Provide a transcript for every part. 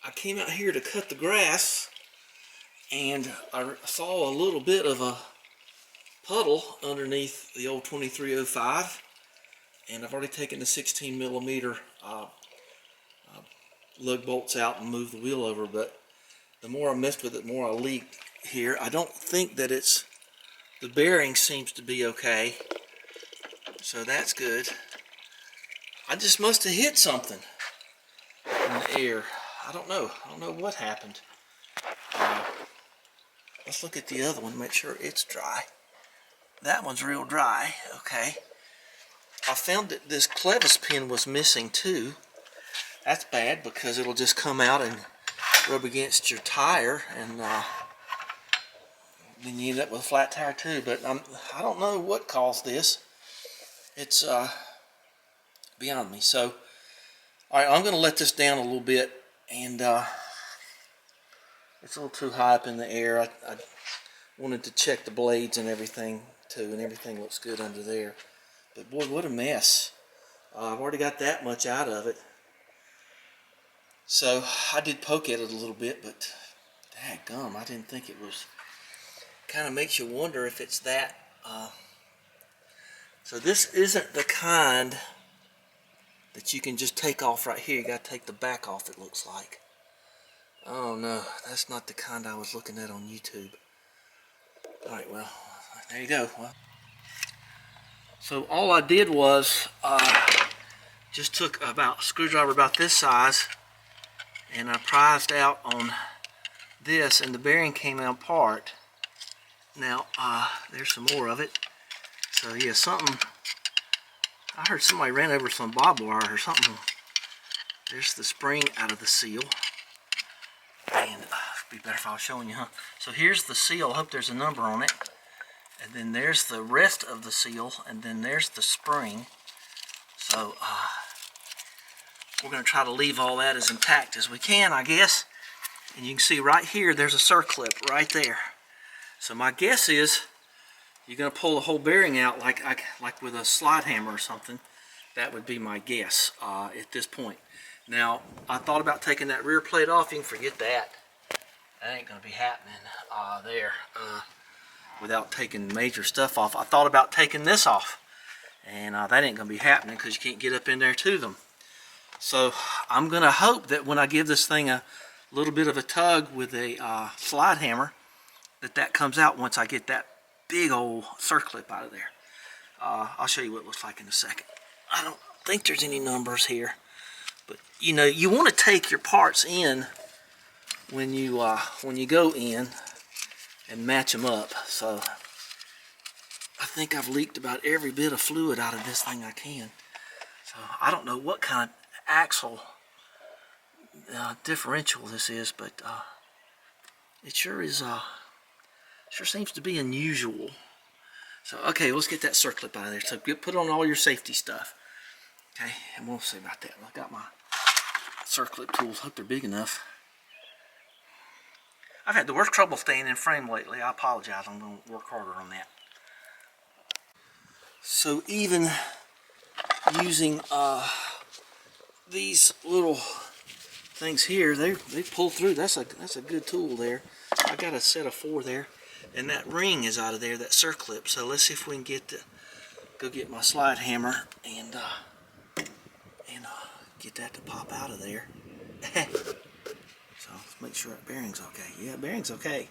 I came out here to cut the grass, and I saw a little bit of a puddle underneath the old 2305, and I've already taken the 16 millimeter lug bolts out and moved the wheel over, but the more I messed with it, the more I leaked here. I don't think that it's, the bearing seems to be okay, so that's good. I just must have hit something in the air. I don't know what happened. Let's look at the other one, make sure it's dry. That one's real dry. Okay. I found that this clevis pin was missing too. That's bad because it'll just come out and rub against your tire, and then you end up with a flat tire too. But I don't know what caused this. It's beyond me. So, all right, I'm going to let this down a little bit, and it's a little too high up in the air. I wanted to check the blades and everything too, and everything looks good under there. But boy, what a mess. I've already got that much out of it. So I did poke at it a little bit, but dadgum, I didn't think it was. Kind of makes you wonder if it's that. So this isn't the kind that you can just take off right here. You got to take the back off, it looks like. Oh no, that's not the kind I was looking at on YouTube. Alright, well, there you go. Well, so all I did was just took a screwdriver about this size, and I prized out on this, and the bearing came out apart. Now, there's some more of it. So yeah, something, I heard somebody ran over some barbed wire or something. There's the spring out of the seal. And it'd be better if I was showing you, huh? So here's the seal. I hope there's a number on it. And then there's the rest of the seal, and then there's the spring. So we're going to try to leave all that as intact as we can, I guess. And you can see right here, there's a circlip right there. So my guess is you're going to pull the whole bearing out like with a slide hammer or something. That would be my guess at this point. Now, I thought about taking that rear plate off. You can forget that. That ain't going to be happening without taking major stuff off. I thought about taking this off, and that ain't going to be happening because you can't get up in there to them. So I'm going to hope that when I give this thing a little bit of a tug with a slide hammer, that comes out once I get that big old circlip out of there. I'll show you what it looks like in a second. I don't think there's any numbers here, but you know, you want to take your parts in when you go in and match them up. So I think I've leaked about every bit of fluid out of this thing I can. So I don't know what kind of axle differential this is, but it sure is. Sure seems to be unusual. So okay, let's get that circlip out of there. So put on all your safety stuff. Okay, and we'll see about that. I got my circlip tools. Hope they're big enough. I've had the worst trouble staying in frame lately. I apologize. I'm going to work harder on that. So even using these little things here, they pull through. That's a good tool there. I got a set of 4 there, and that ring is out of there, that circlip. So let's see if we can go get my slide hammer and get that to pop out of there. So let's make sure that bearing's okay. Yeah, bearing's okay.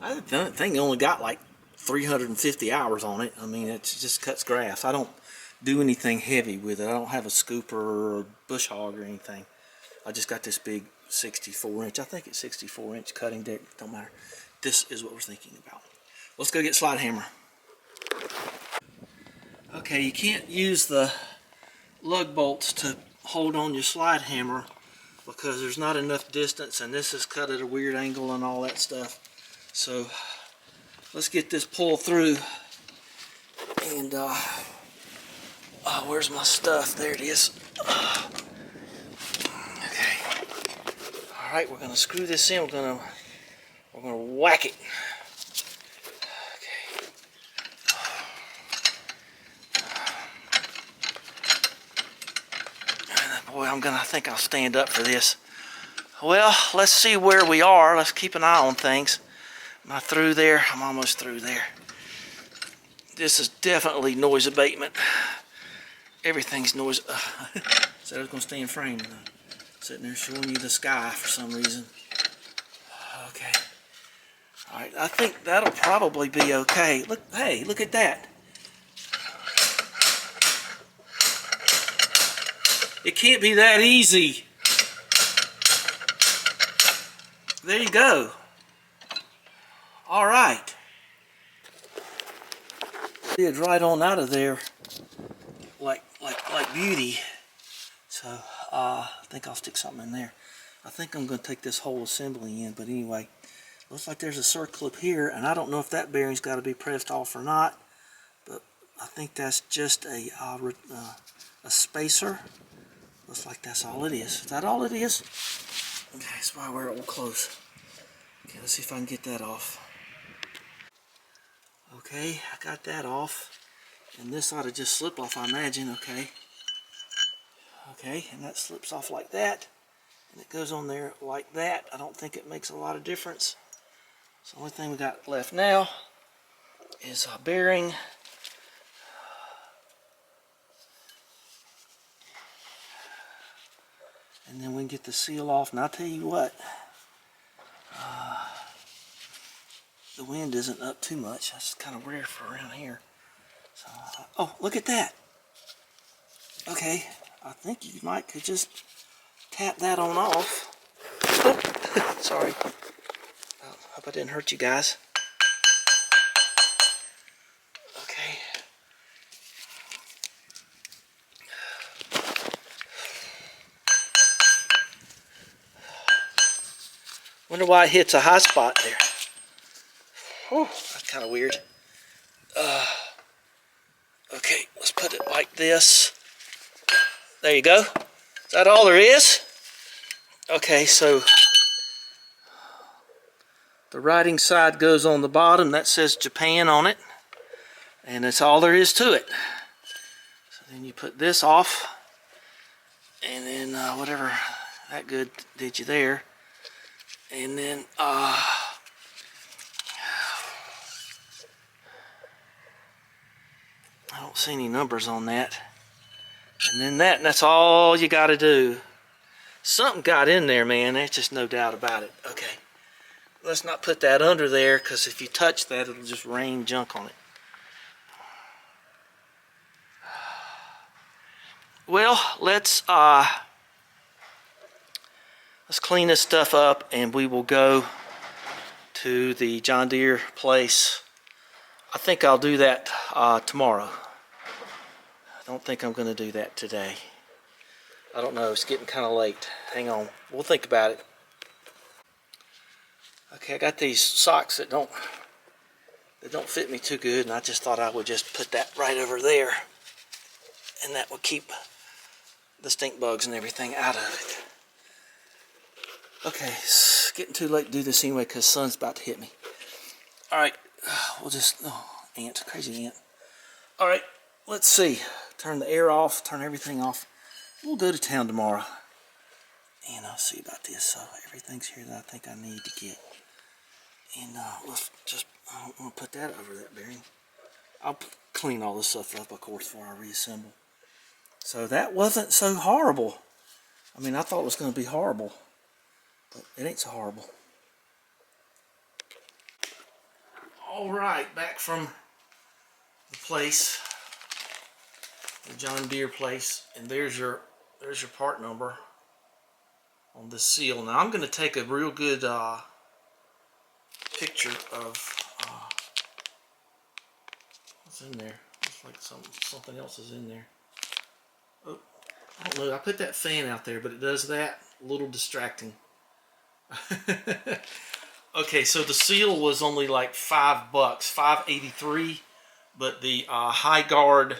I think it only got like 350 hours on it. I mean, it just cuts grass. I don't do anything heavy with it. I don't have a scooper or bush hog or anything. I just got this big 64-inch. I think it's 64-inch cutting deck. Don't matter. This is what we're thinking about. Let's go get slide hammer. Okay, you can't use the lug bolts to hold on your slide hammer because there's not enough distance, and this is cut at a weird angle and all that stuff. So let's get this pulled through. And where's my stuff? There it is. Okay. All right, we're gonna screw this in. We're gonna whack it. Okay. And boy, I think I'll stand up for this. Well, let's see where we are. Let's keep an eye on things. Am I through there? I'm almost through there. This is definitely noise abatement. Everything's noise. Said I was going to stay in frame. Sitting there showing you the sky for some reason. Okay. Alright, I think that'll probably be okay. Look, hey, look at that. It can't be that easy. There you go. Alright. Did right on out of there like beauty. So I think I'll stick something in there. I think I'm going to take this whole assembly in, but anyway, looks like there's a circlip here, and I don't know if that bearing's got to be pressed off or not, but I think that's just a spacer. Looks like that's all it is. Is that all it is? Okay, that's why we're all close. Okay, let's see if I can get that off. Okay, I got that off. And this ought to just slip off, I imagine. Okay. Okay, and that slips off like that. And it goes on there like that. I don't think it makes a lot of difference. So the only thing we got left now is a bearing. And then we can get the seal off. And I'll tell you what, the wind isn't up too much. That's kind of rare for around here. So, oh, look at that. Okay, I think you might could just tap that on off. Oh, sorry. Hope I didn't hurt you guys. Okay. Wonder why it hits a high spot there. Whew, that's kind of weird. Okay, let's put it like this. There you go. Is that all there is? Okay, so the writing side goes on the bottom. That says Japan on it. And that's all there is to it. So then you put this off. And then whatever that good did you there. And then I don't see any numbers on that. And then that's all you got to do. Something got in there, man. There's just no doubt about it. Okay. Let's not put that under there, because if you touch that, it'll just rain junk on it. Well, let's clean this stuff up, and we will go to the John Deere place. I think I'll do that tomorrow. I don't think I'm going to do that today. I don't know. It's getting kind of late. Hang on. We'll think about it. Okay, I got these socks that don't fit me too good, and I just thought I would just put that right over there, and that would keep the stink bugs and everything out of it. Okay, it's getting too late to do this anyway because the sun's about to hit me. Alright, we'll just, ant, crazy ant. Alright, let's see. Turn the air off, turn everything off. We'll go to town tomorrow. And I'll see about this. So everything's here that I think I need to get. And let's just, I'm going to put that over that bearing. I'll clean all this stuff up, of course, before I reassemble. So that wasn't so horrible. I mean, I thought it was going to be horrible. But it ain't so horrible. Alright, back from the place. The John Deere place. And there's your part number on this seal. Now I'm going to take a real good picture of what's in there. Looks like something else is in there. Oh, I don't know. I put that fan out there, but it does that. A little distracting. Okay, so the seal was only like $5, $5.83, but the High Guard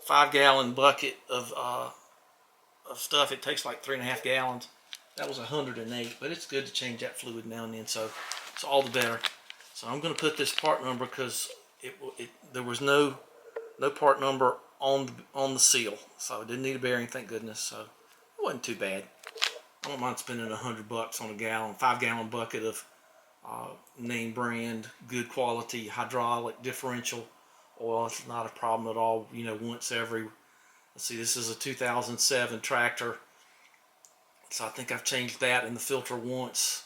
5-gallon bucket of stuff, it takes like 3.5 gallons. That was 108, but it's good to change that fluid now and then, so it's all the better. So I'm going to put this part number because there was no part number on the seal, so I didn't need a bearing, thank goodness. So it wasn't too bad. don't mind spending $100 on a gallon, 5-gallon bucket of name brand, good quality hydraulic differential oil. It's not a problem at all. You know, once every, let's see, this is a 2007 tractor, so I think I've changed that in the filter once,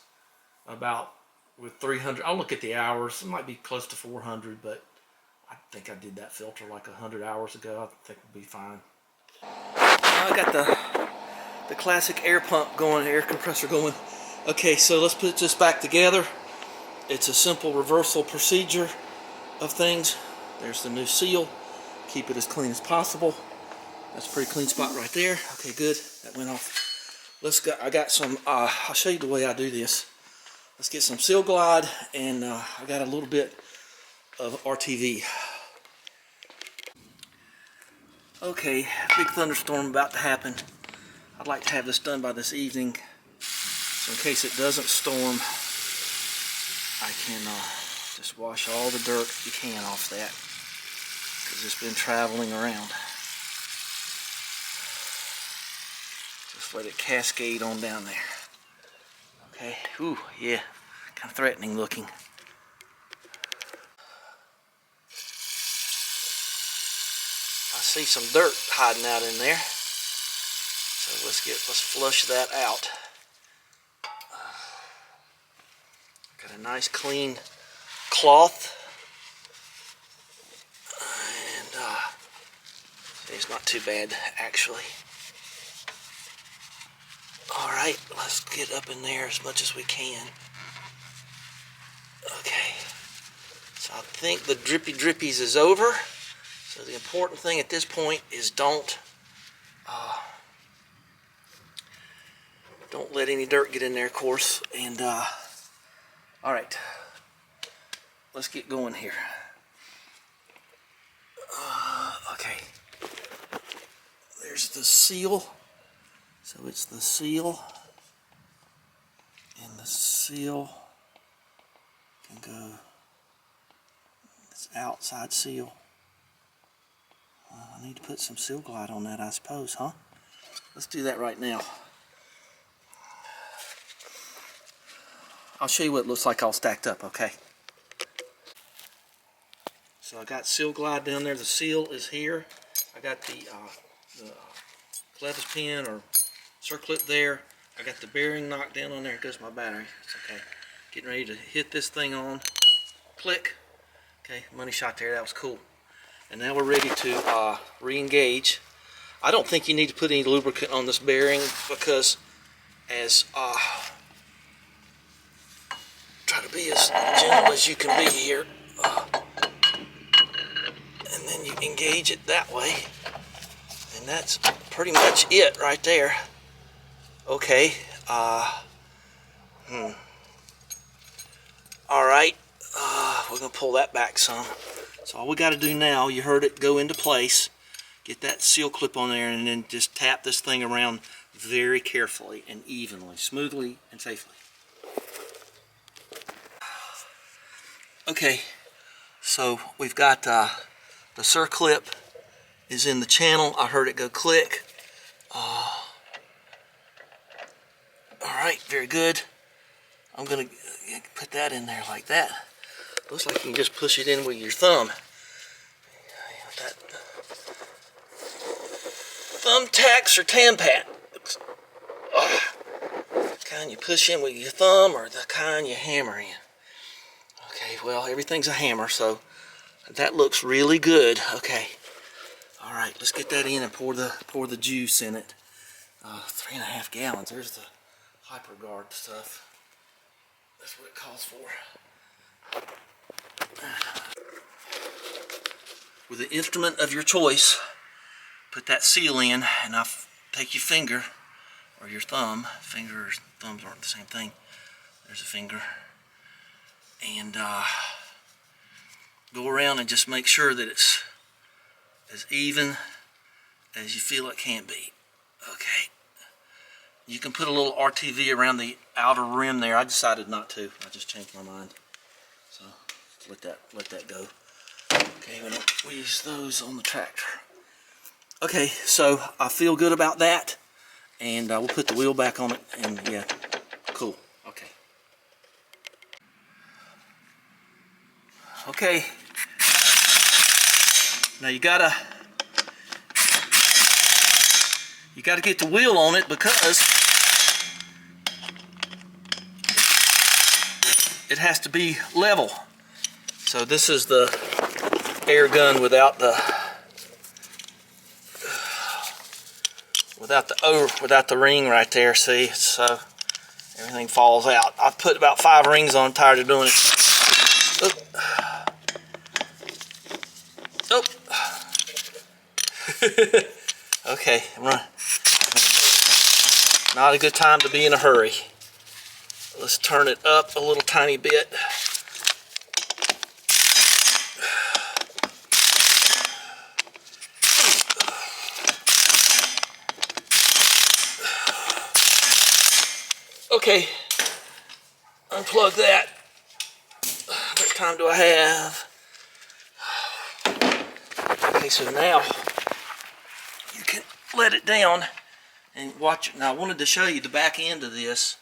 about with 300. I'll look at the hours. It might be close to 400, but I think I did that filter like 100 hours ago. I think we'll be fine. Now I got the classic air pump going, air compressor going. Okay, so let's put this back together. It's a simple reversal procedure of things. There's the new seal. Keep it as clean as possible. That's a pretty clean spot right there. Okay, good. That went off. Let's go. I got some. I'll show you the way I do this. Let's get some Seal Glide, and I got a little bit of RTV. Okay, big thunderstorm about to happen. I'd like to have this done by this evening, so in case it doesn't storm, I can just wash all the dirt you can off that, because it's been traveling around. Just let it cascade on down there. Okay, ooh, yeah, kind of threatening looking. I see some dirt hiding out in there, so let's flush that out. Got a nice clean cloth, and it's not too bad actually. All right, let's get up in there as much as we can. Okay, so I think the drippy drippies is over. So the important thing at this point is don't let any dirt get in there, of course. And all right, let's get going here. Okay, there's the seal. So it's the seal, and the seal can go, it's outside seal. I need to put some Seal Glide on that, I suppose, huh? Let's do that right now. I'll show you what it looks like all stacked up, okay? So I got Seal Glide down there. The seal is here. I got the clevis pin or circlip there. I got the bearing knocked down on there. It goes my battery. It's okay. Getting ready to hit this thing on. Click. Okay, money shot there. That was cool. And now we're ready to re-engage. I don't think you need to put any lubricant on this bearing, because as try to be as gentle as you can be here, and then you engage it that way, and that's pretty much it right there. Okay. All right. We're gonna pull that back some. So all we got to do now, you heard it go into place, get that seal clip on there, and then just tap this thing around very carefully and evenly, smoothly and safely. Okay, so we've got the circlip is in the channel. I heard it go click. All right, very good. I'm gonna put that in there like that. Looks like you can just push it in with your thumb. That thumbtacks or Tampat. The kind you push in with your thumb, or the kind you hammer in. Okay, well, everything's a hammer, so that looks really good. Okay, all right, let's get that in and pour the juice in it. 3.5 gallons. There's the HyperGuard stuff. That's what it calls for. With the instrument of your choice, put that seal in, and now take your finger or your thumb. Finger or thumbs aren't the same thing. There's a finger, and go around and just make sure that it's as even as you feel it can be. Okay. You can put a little RTV around the outer rim there. I decided not to. I just changed my mind. So let that go. Okay, we use those on the tractor. Okay, so I feel good about that, and we'll put the wheel back on it, and yeah, cool. Okay. Okay. Now you gotta get the wheel on it because it has to be level. So this is the air gun without the ring right there. See, so everything falls out. I've put about 5 rings on. I'm tired of doing it. Oop. Oop. Okay, I'm running. Not a good time to be in a hurry. Let's turn it up a little tiny bit. Okay, unplug that. How much time do I have? Okay, so now you can let it down and watch it. Now I wanted to show you the back end of this.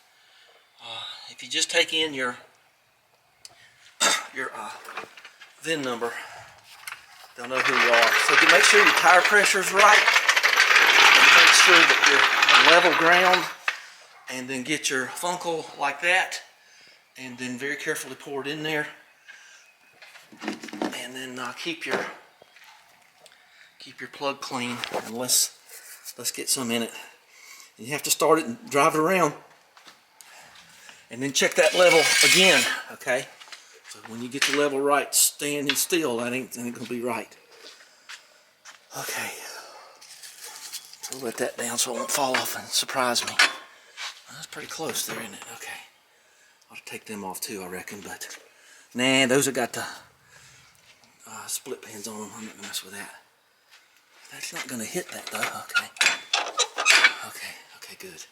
If you just take in your VIN number, they'll know who you are. So make sure your tire pressure is right. And make sure that you're on level ground. And then get your funkel like that, and then very carefully pour it in there, and then keep your plug clean, and let's get some in it. And you have to start it and drive it around, and then check that level again. Okay, so when you get the level right, standing still, that ain't gonna be right. Okay, so let that down so it won't fall off and surprise me. That's pretty close there, isn't it? Okay. I'll take them off too, I reckon, but nah, those have got the split pins on them. I'm not gonna mess with that. That's not gonna hit that though. Okay. Okay, good.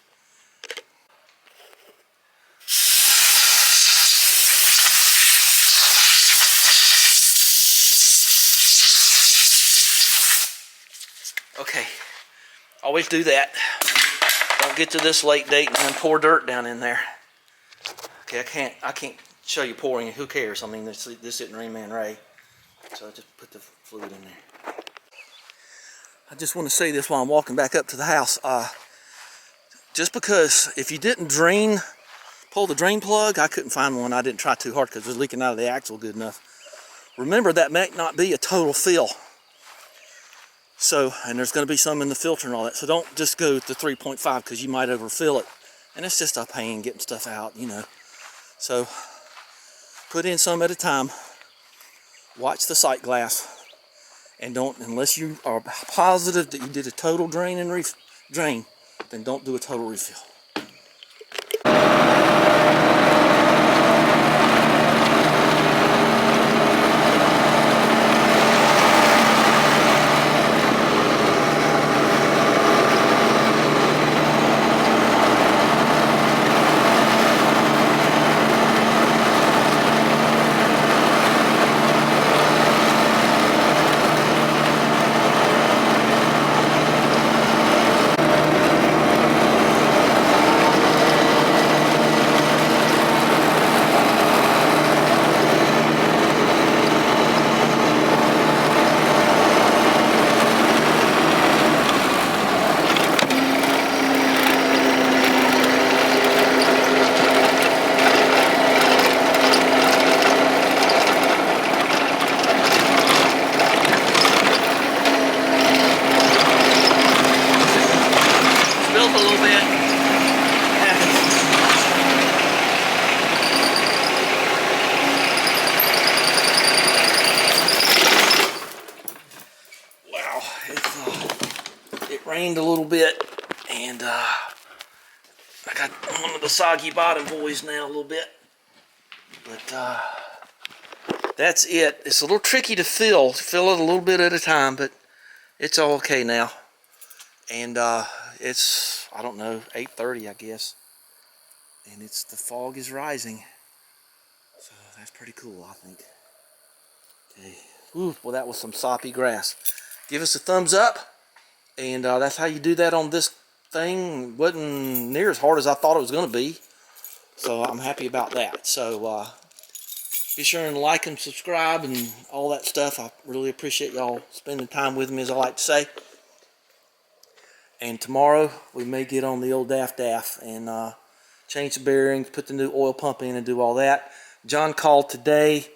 Okay. Always do that. Don't get to this late date and then pour dirt down in there. Okay, I can't show you pouring. Who cares? I mean, this isn't Rain Man Ray. So I just put the fluid in there. I just want to say this while I'm walking back up to the house. Just because if you didn't pull the drain plug, I couldn't find one. I didn't try too hard because it was leaking out of the axle good enough. Remember, that might not be a total fill. So, and there's going to be some in the filter and all that. So don't just go with the 3.5 because you might overfill it. And it's just a pain getting stuff out, you know. So put in some at a time. Watch the sight glass. And don't, unless you are positive that you did a total drain and drain, then don't do a total refill. Rained a little bit, and I got one of the soggy bottom boys now a little bit, but that's it. It's a little tricky to fill it a little bit at a time, but it's all okay now. And it's, I don't know, 8:30 I guess, and the fog is rising, so that's pretty cool, I think. Okay. Ooh, well, that was some soppy grass. Give us a thumbs up. And that's how you do that on this thing wasn't near as hard as I thought it was going to be. So I'm happy about that. So be sure and like and subscribe and all that stuff. I really appreciate y'all spending time with me, as I like to say. And tomorrow we may get on the old daff and change the bearings, put the new oil pump in and do all that. John called today.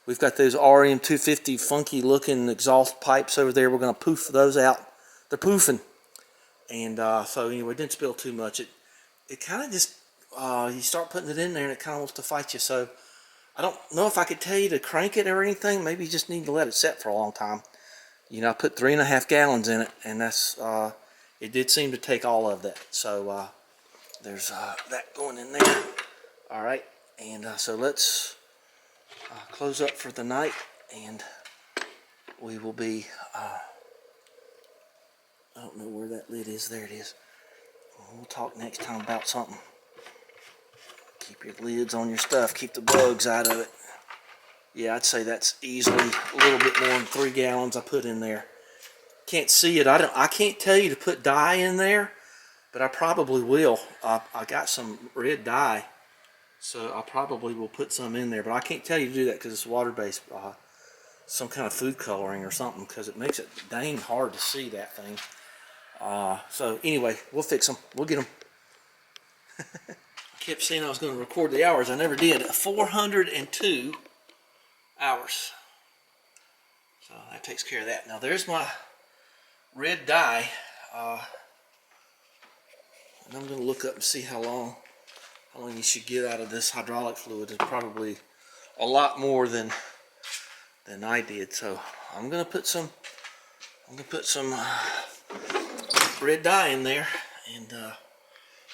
We've got those RM 250 funky looking exhaust pipes over there. We're going to poof those out. They're poofing. And so anyway, it didn't spill too much. It kind of just, you start putting it in there and it kind of wants to fight you. So I don't know if I could tell you to crank it or anything. Maybe you just need to let it set for a long time. You know, I put 3.5 gallons in it, and that's, it did seem to take all of that. So there's that going in there. All right, and so let's close up for the night, and we will be, I don't know where that lid is. There it is. We'll talk next time about something. Keep your lids on your stuff. Keep the bugs out of it. Yeah, I'd say that's easily a little bit more than 3 gallons I put in there. Can't see it. I can't tell you to put dye in there, but I probably will. I got some red dye, so I probably will put some in there. But I can't tell you to do that because it's water-based, some kind of food coloring or something, because it makes it dang hard to see that thing. So anyway, we'll fix them. We'll get them. I kept saying I was going to record the hours. I never did. 402 hours. So that takes care of that. Now there's my red dye. And I'm going to look up and see how long you should get out of this hydraulic fluid. It's probably a lot more than I did. So I'm going to put some red dye in there and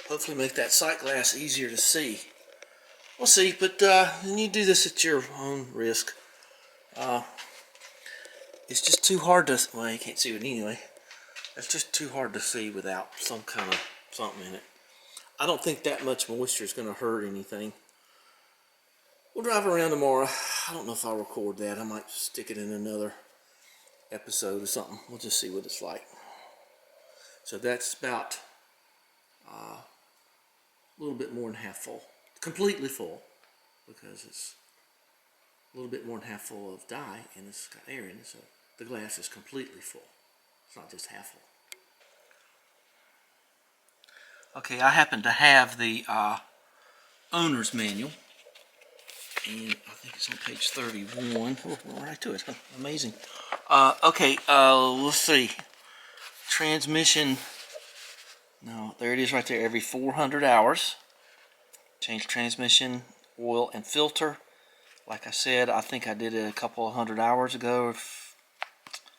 hopefully make that sight glass easier to see. We'll see, but you do this at your own risk. It's just too hard to, well, you can't see it anyway. It's just too hard to see without some kind of something in it. I don't think that much moisture is going to hurt anything. We'll drive around tomorrow. I don't know if I'll record that. I might stick it in another episode or something. We'll just see what it's like. So that's about a little bit more than half full. Completely full, because it's a little bit more than half full of dye and it's got air in it, so the glass is completely full. It's not just half full. Okay, I happen to have the owner's manual, and I think it's on page 31. Oh, we're right to it. Huh? Amazing. Okay, let's see. Transmission. No, there it is right there. Every 400 hours. Change transmission, oil, and filter. Like I said, I think I did it a couple of 100 hours ago.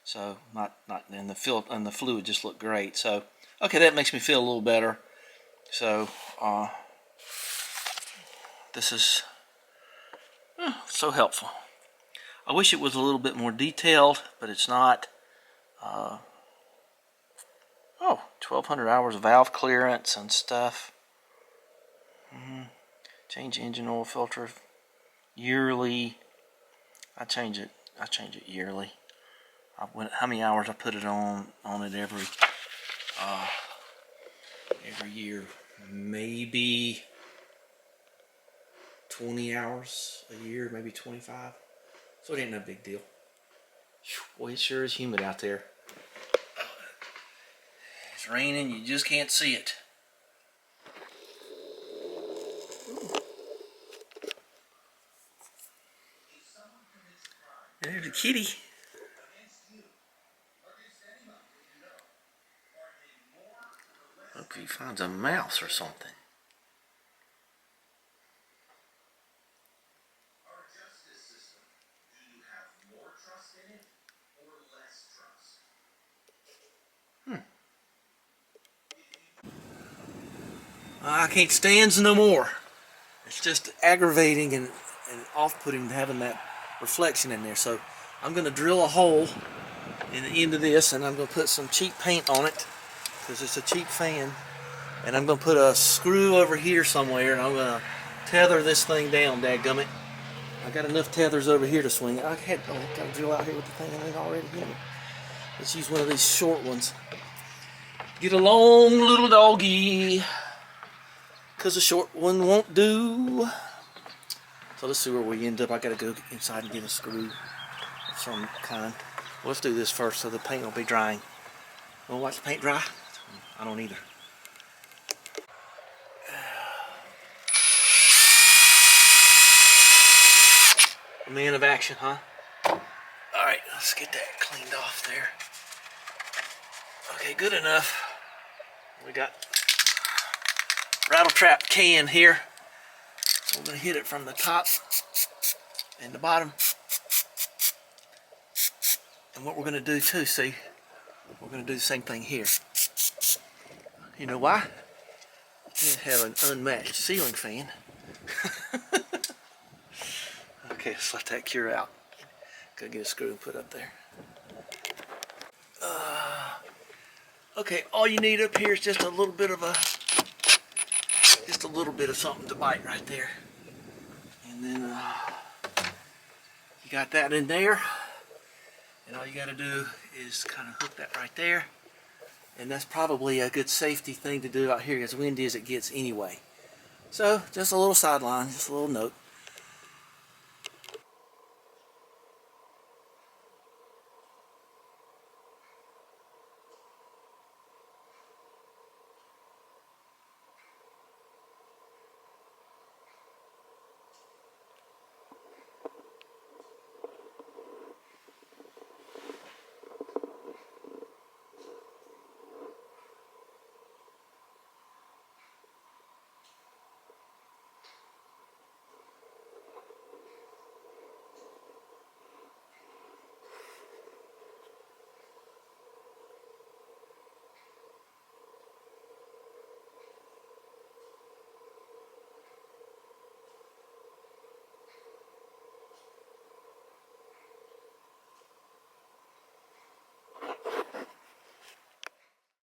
So not and the fluid just looked great. So okay, that makes me feel a little better. So this is so helpful. I wish it was a little bit more detailed, but it's not. 1,200 hours of valve clearance and stuff. Change engine oil filter yearly. I change it yearly. How many hours I put it on it every year? Maybe 20 hours a year, maybe 25. So it ain't no big deal. Boy, it sure is humid out there. It's raining, you just can't see it. There's a kitty. Look, he finds a mouse or something. I can't stand no more. It's just aggravating and off-putting having that reflection in there. So I'm going to drill a hole in the end of this, and I'm going to put some cheap paint on it because it's a cheap fan. And I'm going to put a screw over here somewhere, and I'm going to tether this thing down, dadgummit. I got enough tethers over here to swing it. I've got to drill out here with the thing I ain't already in it. Let's use one of these short ones. Get a long little doggy, because the short one won't do. So let's see where we end up. I gotta go inside and get a screw of some kind. Well, let's do this first so the paint will be drying. Wanna watch the paint dry? I don't either. A man of action, huh? Alright, let's get that cleaned off there. Okay, good enough. We got rattle trap can here. We're going to hit it from the top and the bottom. And what we're going to do too, see, we're going to do the same thing here. You know why? We have an unmatched ceiling fan. Okay, let's let that cure out. Gotta get a screw and put up there. Okay, all you need up here is just a little bit of something to bite right there. And then you got that in there. And all you gotta do is kind of hook that right there. And that's probably a good safety thing to do out here as windy as it gets anyway. So, just a little sideline, just a little note.